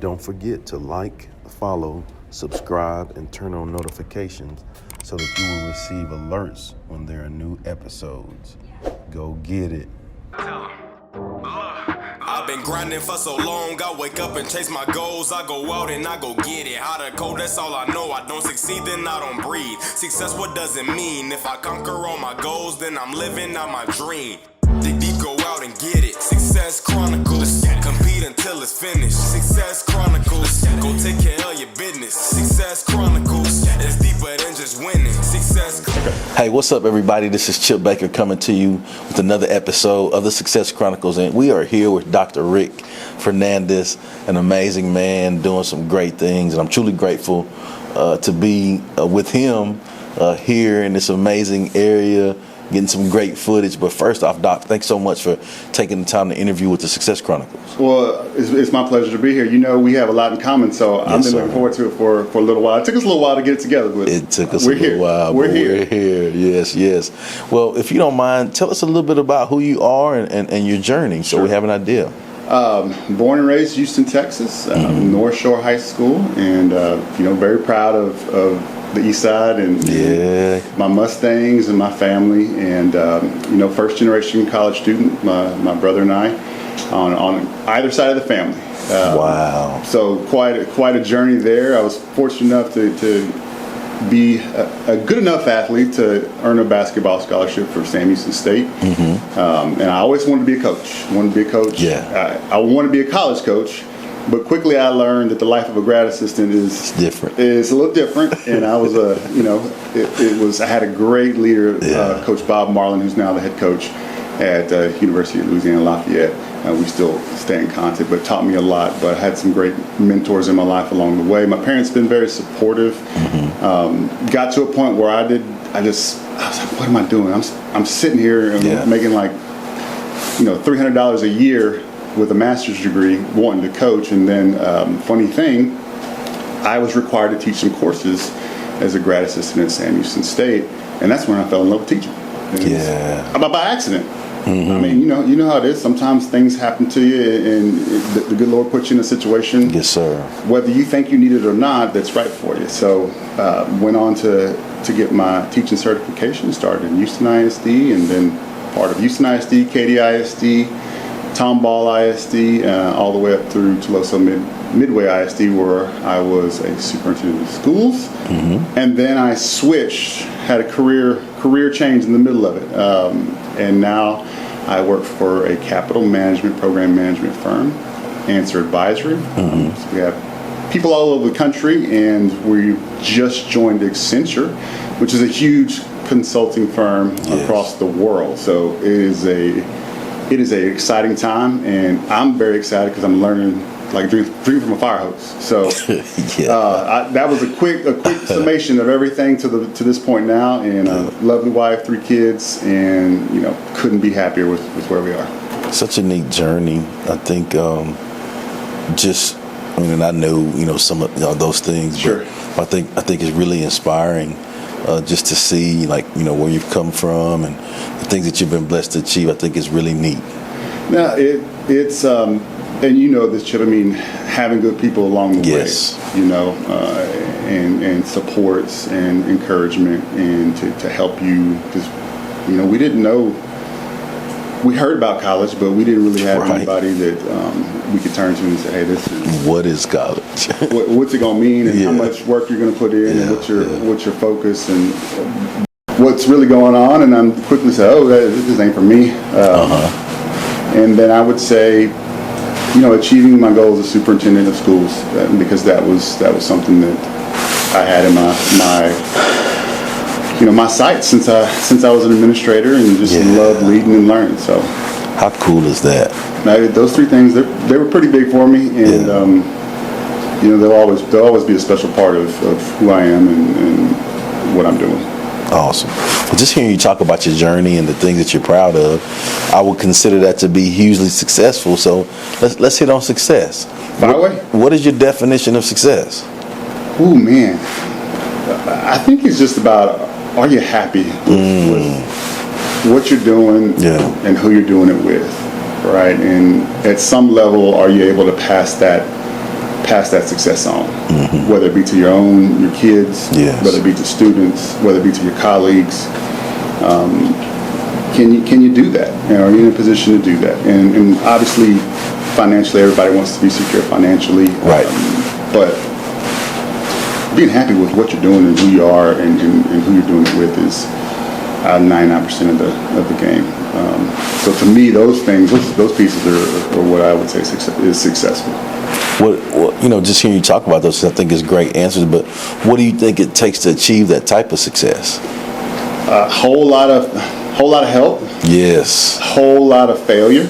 Don't forget to like, follow, subscribe, and turn on notifications so that you will receive alerts when there are new episodes. Go get it. I've been grinding for so long, I wake up and chase my goals. I go out and I go get it. How to code, that's all I know. I don't succeed, then I don't breathe. Success, what does it mean? If I conquer all my goals, then I'm living out my dream. Dig deep, go out and get it. Success Chronicles, compete until it's finished. Success Chronicles, go take care of your business. Success Chronicles, it's deeper than just winning. Success. Hey, what's up, everybody? This is Chip Baker coming to you with another episode of the Success Chronicles, and we are here with Dr. Rick Fernandez, an amazing man doing some great things, and I'm truly grateful to be with him here in this amazing area, getting some great footage. But first off, Doc, thanks so much for taking the time to interview with the Success Chronicles. Well, it's my pleasure to be here. You know, we have a lot in common, so I've been looking forward to it for a little while. It took us a little while to get it together, but it took us a little while. We're here. We're here. Yes. Well, if you don't mind, tell us a little bit about who you are and your journey, so we have an idea. Born and raised Houston, Texas, North Shore High School, and very proud of the East Side and my Mustangs and my family, and first generation college student. My brother and I on either side of the family. Wow! So quite a journey there. I was fortunate enough to be a good enough athlete to earn a basketball scholarship for Sam Houston State, and I always wanted to be a coach. I wanted to be a coach. I wanted to be a college coach. But quickly I learned that the life of a grad assistant is different. Is a little different, and I was I had a great leader, Coach Bob Marlin, who's now the head coach at University of Louisiana Lafayette. We still stay in contact, but taught me a lot. But I had some great mentors in my life along the way. My parents have been very supportive. Got to a point where I was like, what am I doing? I'm sitting here and making like $300 a year with a master's degree, wanting to coach. And then, funny thing, I was required to teach some courses as a grad assistant at Sam Houston State, and that's when I fell in love with teaching. By accident. I mean, you know how it is. Sometimes things happen to you, and the good Lord puts you in a situation. Yes, sir. Whether you think you need it or not, that's right for you. So, went on to get my teaching certification. Started in Houston ISD, and then part of Houston ISD, Katy ISD, Tomball ISD, all the way up through Tuloso-Midway ISD, where I was a superintendent of schools. And then I switched, had a career change in the middle of it. And now I work for a capital management, program management firm, Anser Advisory. So we have people all over the country, and we just joined Accenture, which is a huge consulting firm across the world. So it is an exciting time, and I'm very excited because I'm learning like drinking from a fire hose. So that was a quick summation of everything to this point now, and a lovely wife, 3 kids, and couldn't be happier with where we are. Such a neat journey. I think and I know some of those things, sure. But I think it's really inspiring. Just to see where you've come from and the things that you've been blessed to achieve. I think it's really neat. Now it's and this, Chip. I mean, having good people along the way, and supports and encouragement, and to help you, because we didn't know. We heard about college, but we didn't really have anybody that we could turn to and say, "Hey, this is what is college? What's it gonna mean, and how much work you're gonna put in, and what's your focus, and what's really going on?" And I'm quickly say, "Oh, this ain't for me." And then I would say, achieving my goal as a superintendent of schools, because that was something that I had in my sights since I was an administrator, and just loved leading and learning. So, how cool is that? Those 3 things, they were pretty big for me, and they'll always be a special part of who I am and what I'm doing. Awesome. Well, just hearing you talk about your journey and the things that you're proud of, I would consider that to be hugely successful. So let's hit on success. By the way, what is your definition of success? Oh man, I think it's just about, are you happy with what you're doing and who you're doing it with, right? And at some level, are you able to pass pass that success on, whether it be to your kids, Yes. whether it be to students, whether it be to your colleagues. Can you do that? Are you in a position to do that? And obviously, financially, everybody wants to be secure financially. Right. But being happy with what you're doing and who you are and who you're doing it with is 99% of the game. So to me, those things, those pieces are what I would say is successful. What just hearing you talk about those, I think is great answers. But what do you think it takes to achieve that type of success? A whole lot of help. Yes. A whole lot of failure.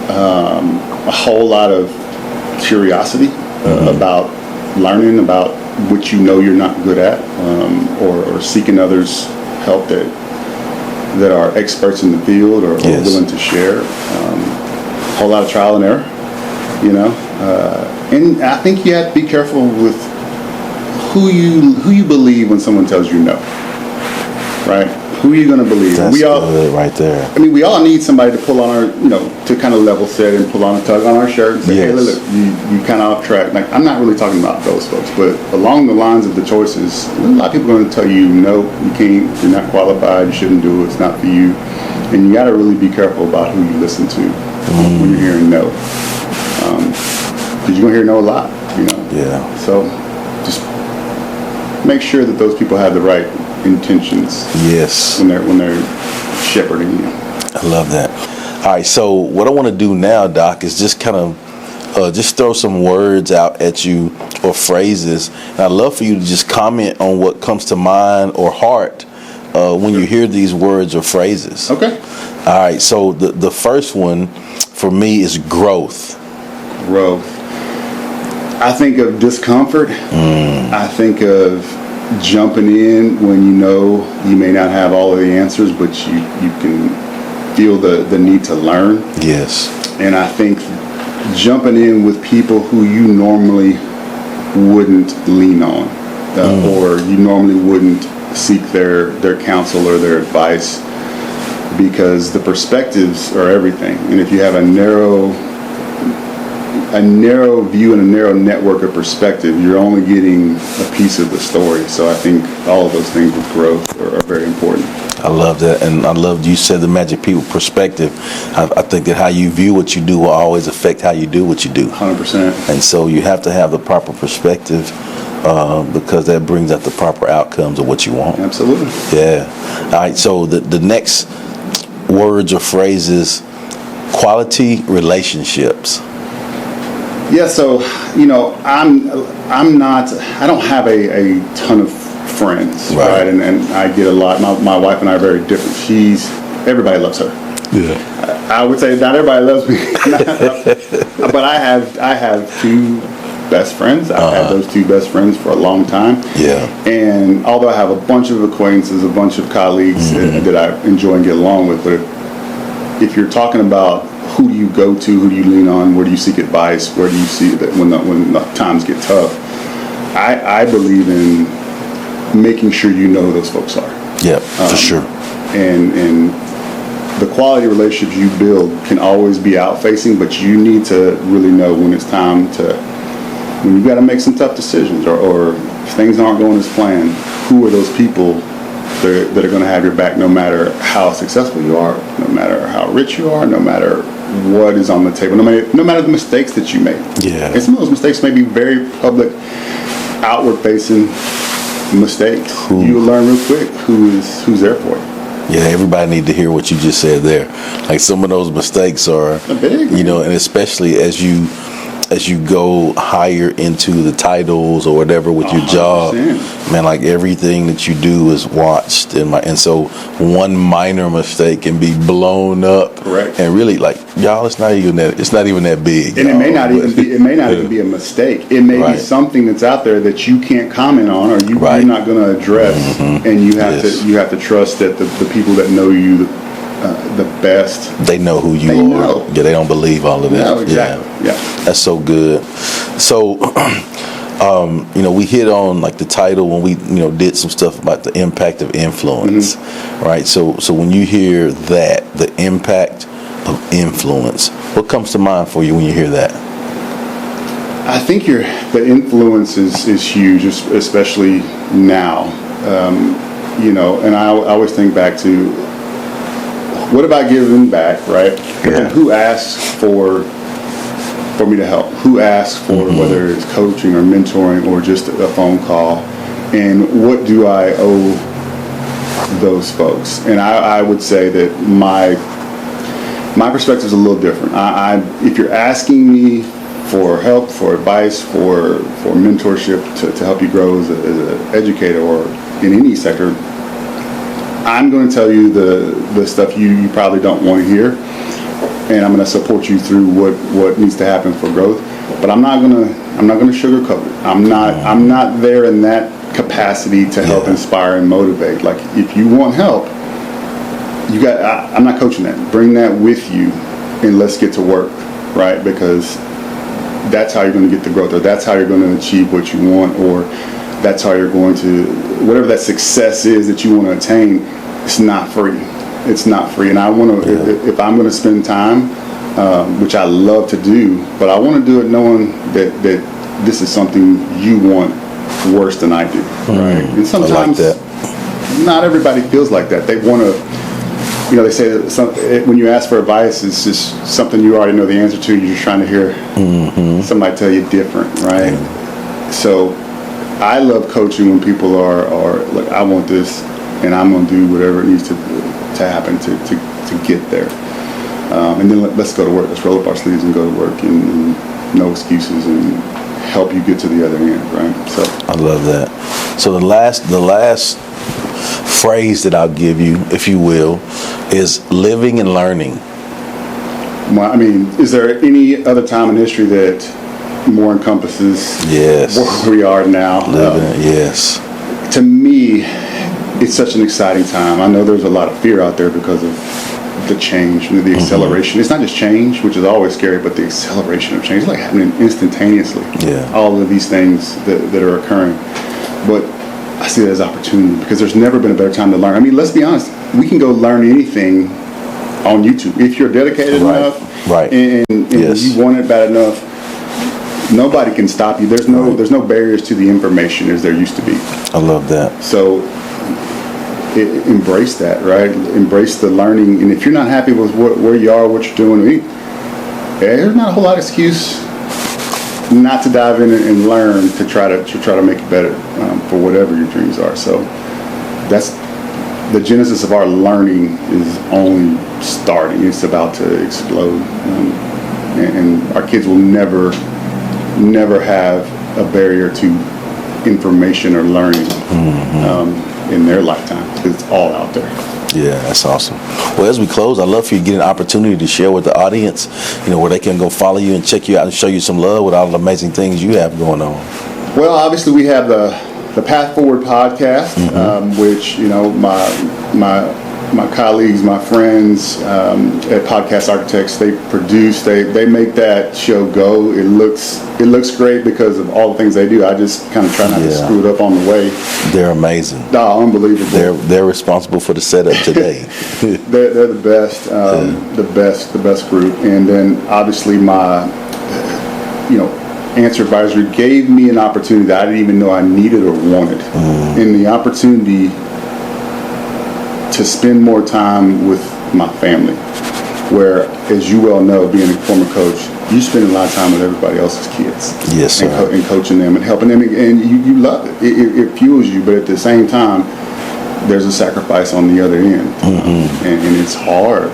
A whole lot of curiosity about learning about what you know you're not good at, or seeking others' help that are experts in the field or Yes. willing to share. A whole lot of trial and error, and I think you have to be careful with who you believe when someone tells you no. Right? Who are you going to believe? That's good right there. I mean, we all need somebody to pull on our, to kind of level set and pull on a tug on our shirt and say, Yes. hey, look, you kind of off track. Like, I'm not really talking about those folks, but along the lines of the choices, a lot of people are going to tell you, no, you can't, you're not qualified, you shouldn't do it, it's not for you. And you got to really be careful about who you listen to when you're hearing no. Because you're going to hear no a lot, Yeah. So just make sure that those people have the right intentions Yes. when they're shepherding you. I love that. All right, so what I want to do now, Doc, is just kind of just throw some words out at you or phrases. And I'd love for you to just comment on what comes to mind or heart when you hear these words or phrases. Okay. All right, so the first one for me is growth. Growth. I think of discomfort. I think of jumping in when you know you may not have all of the answers, but you can feel the need to learn. Yes. And I think jumping in with people who you normally wouldn't lean on, or you normally wouldn't seek their counsel or their advice, because the perspectives are everything. And if you have a narrow view and a narrow network of perspective, you're only getting a piece of the story. So I think all of those things with growth are very important. I love that, and I love you said the magic people perspective. I think that how you view what you do will always affect how you do what you do. 100%. And so you have to have the proper perspective because that brings out the proper outcomes of what you want. Absolutely. Yeah. All right, so the next words or phrases, quality relationships. Yeah, so I don't have a ton of friends, right? And I get a lot. My wife and I are very different. Everybody loves her. Yeah. I would say not everybody loves me, but I have two best friends. I've had those two best friends for a long time. Yeah. And although I have a bunch of acquaintances, a bunch of colleagues that I enjoy and get along with, but if you're talking about who do you go to, who do you lean on, where do you seek advice, where do you see that when the times get tough, I believe in making sure you know who those folks are. Yeah, for sure. And the quality relationships you build can always be out-facing, but you need to really know when it's time when you've got to make some tough decisions, or if things aren't going as planned, who are those people that are going to have your back no matter how successful you are, no matter how rich you are, no matter what is on the table, no matter the mistakes that you make. Yeah. And some of those mistakes may be very public, outward-facing mistakes. You'll learn real quick who's there for you. Yeah, everybody need to hear what you just said there. Like some of those mistakes are big, and especially as you go higher into the titles or whatever with your 100%. job, man, like everything that you do is watched, and so one minor mistake can be blown up. Correct. And really, like, y'all, it's not even that big. And it may not but- even be a mistake. It may Right. be something that's out there that you can't comment on, or you're not going to address, and you have to trust that the people that know you the best, they know who you They are. know. Yeah, they don't believe all of that. No, exactly. Yeah. That's so good. So, we hit on like the title when we, did some stuff about the impact of influence, right? So when you hear that, the impact of influence, what comes to mind for you when you hear that? I think the influence is huge, especially now. And I always think back to, what about giving back, right? Yeah. And who asks for me to help? Who asks for whether it's coaching or mentoring or just a phone call? And what do I owe those folks? And I would say that my perspective is a little different. If you're asking me for help, for advice, for mentorship to help you grow as an educator or in any sector, I'm going to tell you the stuff you probably don't want to hear, and I'm going to support you through what needs to happen for growth. But I'm not going to sugarcoat it. I'm not there in that capacity to help inspire and motivate. Like, if you want help, I'm not coaching that. Bring that with you, and let's get to work, right? Because that's how you're going to get the growth, or that's how you're going to achieve what you want, or that's how you're going to, whatever that success is that you want to attain. It's not free. It's not free. And I want to, if I'm going to spend time, which I love to do, but I want to do it knowing that this is something you want worse than I do, right? And sometimes I like that. Not everybody feels like that. They want to, they say that when you ask for advice, it's just something you already know the answer to. You're just trying to hear somebody tell you different, right? So I love coaching when people are like, I want this, and I'm going to do whatever it needs to happen to get there. And then let's go to work. Let's roll up our sleeves and go to work, and no excuses, and help you get to the other end, right? So I love that. So the last phrase that I'll give you, if you will, is living and learning. Well, I mean, is there any other time in history that more encompasses where we are now? Yes. To me, it's such an exciting time. I know there's a lot of fear out there because of the change, the acceleration. It's not just change, which is always scary, but the acceleration of change. It's like happening instantaneously. Yeah. All of these things that are occurring. But I see that as opportunity, because there's never been a better time to learn. I mean, let's be honest. We can go learn anything on YouTube if you're dedicated enough, and you want it bad enough. Nobody can stop you. There's no barriers to the information as there used to be. I love that. So embrace that, right? Embrace the learning. And if you're not happy with where you are, what you're doing, there's not a whole lot of excuse not to dive in and learn to try to make it better for whatever your dreams are. So that's the genesis of our learning is only starting. It's about to explode, and our kids will never have a barrier to information or learning in their lifetime, because it's all out there. Yeah, that's awesome. Well, as we close, I'd love for you to get an opportunity to share with the audience, where they can go follow you and check you out and show you some love with all the amazing things you have going on. Well, obviously we have the Path Forward podcast, which my colleagues, my friends at Podcast Architects, they produce. They make that show go. It looks great because of all the things they do. I just kind of try not to screw it up on the way. They're amazing. Oh, unbelievable. They're responsible for the setup today. they're the best, the best group. And then obviously my Anser Advisory gave me an opportunity that I didn't even know I needed or wanted, and the opportunity to spend more time with my family, where, as you well know, being a former coach, you spend a lot of time with everybody else's kids. Yes, sir. And coaching them and helping them, and you love it. It fuels you, but at the same time, there's a sacrifice on the other end, and it's hard.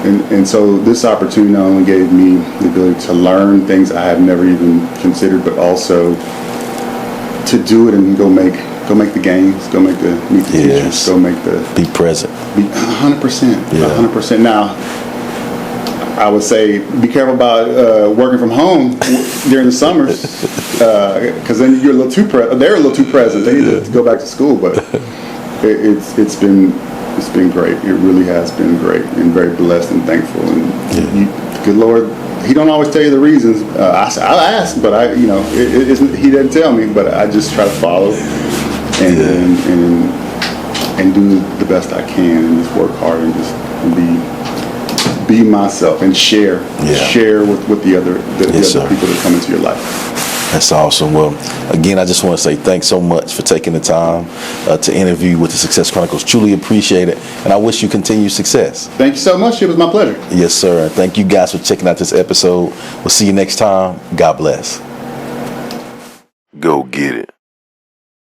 And so this opportunity not only gave me the ability to learn things I have never even considered, but also to do it and go make the games, go meet the teachers, go make be present. Be 100%, 100%. Now, I would say be careful about working from home during the summers, because then you're a little too they're a little too present. They need to go back to school, but it's been great. It really has been great, and very blessed and thankful. And good Lord, He don't always tell you the reasons. I'll ask, but He doesn't tell me. But I just try to follow and do the best I can, and just work hard and just be myself and share with the other people that come into your life. That's awesome. Well, again, I just want to say thanks so much for taking the time to interview with the Success Chronicles. Truly appreciate it, and I wish you continued success. Thank you so much. It was my pleasure. Yes, sir. And thank you guys for checking out this episode. We'll see you next time. God bless. Go get it.